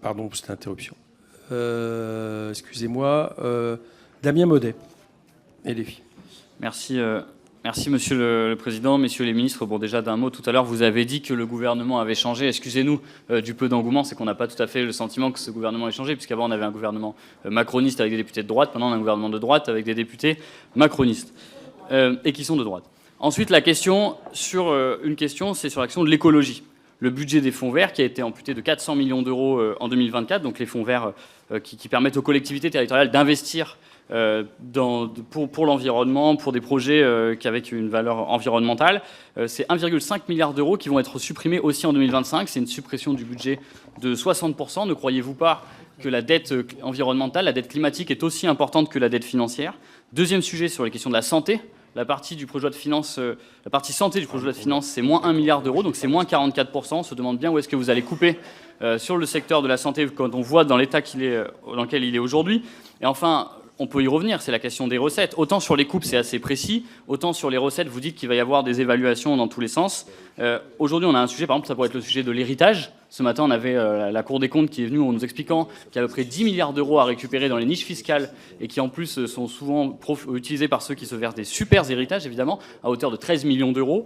Pardon pour cette interruption. Excusez-moi. Damien Maudet, LFI. Merci, merci Monsieur le Président, Messieurs les ministres. Bon, déjà d'un mot, tout à l'heure, vous avez dit que le gouvernement avait changé. Excusez-nous du peu d'engouement, c'est qu'on n'a pas tout à fait le sentiment que ce gouvernement ait changé, puisqu'avant on avait un gouvernement macroniste avec des députés de droite, maintenant on a un gouvernement de droite avec des députés macronistes et qui sont de droite. Ensuite, la question c'est sur l'action de l'écologie. Le budget des fonds verts qui a été amputé de 400 millions d'euros en 2024, donc les fonds verts qui permettent aux collectivités territoriales d'investir pour l'environnement, pour des projets avec une valeur environnementale. C'est 1,5 milliard d'euros qui vont être supprimés aussi en 2025. C'est une suppression du budget de 60%. Ne croyez-vous pas que la dette environnementale, la dette climatique est aussi importante que la dette financière? Deuxième sujet sur les questions de la santé. La partie du projet de loi de finances, la partie santé du projet de loi de finances, c'est moins 1 milliard d'euros, donc c'est moins 44%. On se demande bien où est-ce que vous allez couper sur le secteur de la santé quand on voit dans l'état dans lequel il est aujourd'hui. Et enfin, on peut y revenir, c'est la question des recettes. Autant sur les coupes, c'est assez précis, autant sur les recettes, vous dites qu'il va y avoir des évaluations dans tous les sens. Aujourd'hui, on a un sujet, par exemple, ça pourrait être le sujet de l'héritage. Ce matin, on avait la Cour des comptes qui est venue en nous expliquant qu'il y a à peu près 10 milliards d'euros à récupérer dans les niches fiscales et qui, en plus, sont souvent utilisés par ceux qui se versent des super héritages, évidemment, à hauteur de 13 millions d'euros.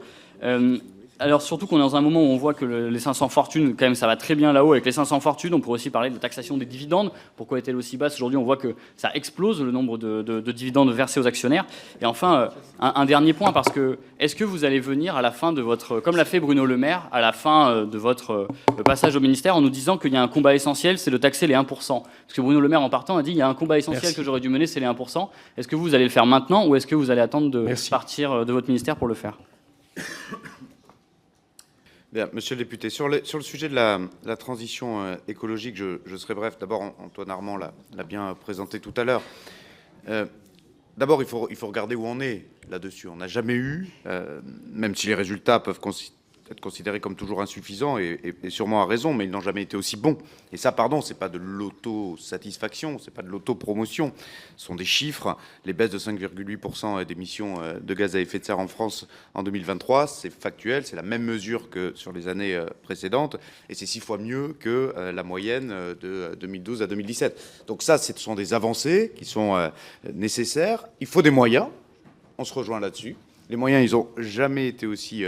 Alors surtout qu'on est dans un moment où on voit que les 500 fortunes, quand même, ça va très bien là-haut. Avec les 500 fortunes, on pourrait aussi parler de taxation des dividendes. Pourquoi est-elle aussi basse? Aujourd'hui, on voit que ça explose le nombre de dividendes versés aux actionnaires. Et enfin, un dernier point, parce que est-ce que vous allez venir à la fin de votre, comme l'a fait Bruno Le Maire, à la fin de votre passage au ministère, en nous disant qu'il y a un combat essentiel, c'est de taxer les 1%. Parce que Bruno Le Maire, en partant, a dit il y a un combat essentiel que j'aurais dû mener, c'est les 1%. Est-ce que vous allez le faire maintenant ou est-ce que vous allez attendre de partir de votre ministère pour le faire? Bien, monsieur le député, sur le sujet de la transition écologique, je serai bref. D'abord, Antoine Armand l'a bien présenté tout à l'heure. D'abord, il faut regarder où on est là-dessus. On n'a jamais eu, même si les résultats peuvent être considérés comme toujours insuffisants et sûrement à raison, mais ils n'ont jamais été aussi bons. Et ça, pardon, c'est pas de l'auto-satisfaction, c'est pas de l'auto-promotion. Ce sont des chiffres. Les baisses de 5,8% d'émissions de gaz à effet de serre en France en 2023, c'est factuel, c'est la même mesure que sur les années précédentes, et c'est 6 fois mieux que la moyenne de 2012 à 2017. Donc ça, ce sont des avancées qui sont nécessaires. Il faut des moyens. On se rejoint là-dessus. Les moyens, ils n'ont jamais été aussi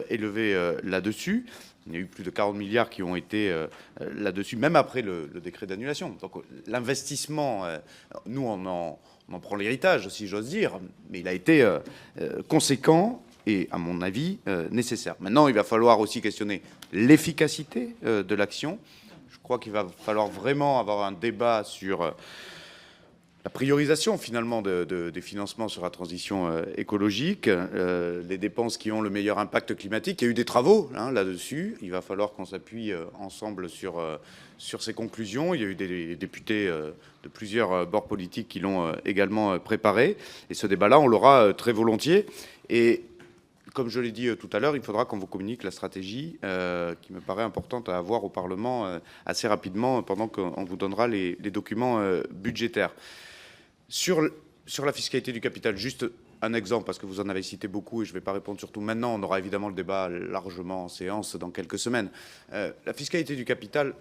élevés là-dessus. Il y a eu plus de 40 milliards qui ont été là-dessus, même après le décret d'annulation. Donc l'investissement, nous, on en prend l'héritage, si j'ose dire, mais il a été conséquent et, à mon avis, nécessaire. Maintenant, il va falloir aussi questionner l'efficacité de l'action. Je crois qu'il va falloir vraiment avoir un débat sur la priorisation finalement des financements sur la transition écologique, les dépenses qui ont le meilleur impact climatique. Il y a eu des travaux là-dessus. Il va falloir qu'on s'appuie ensemble sur ces conclusions. Il y a eu des députés de plusieurs bords politiques qui l'ont également préparé. Et ce débat-là, on l'aura très volontiers. Et comme je l'ai dit tout à l'heure, il faudra qu'on vous communique la stratégie qui me paraît importante à avoir au Parlement assez rapidement pendant qu'on vous donnera les documents budgétaires. Sur la fiscalité du capital, juste un exemple, parce que vous en avez cité beaucoup et je ne vais pas répondre surtout maintenant. On aura évidemment le débat largement en séance dans quelques semaines. La fiscalité du capital,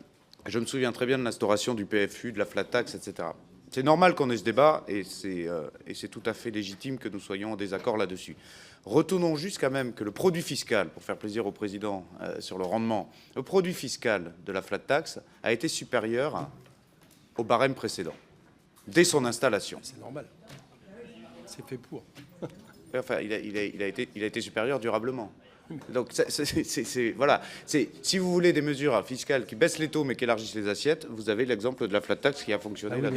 je me souviens très bien de l'instauration du PFU, de la flat tax, etc. C'est normal qu'on ait ce débat et c'est tout à fait légitime que nous soyons en désaccord là-dessus. Retenons juste quand même que le produit fiscal, pour faire plaisir au président sur le rendement, le produit fiscal de la flat tax a été supérieur au barème précédent, dès son installation. C'est normal. C'est fait pour. Enfin, il a été supérieur durablement. Donc, voilà. Si vous voulez des mesures fiscales qui baissent les taux mais qui élargissent les assiettes, vous avez l'exemple de la flat tax qui a fonctionné là-dessus.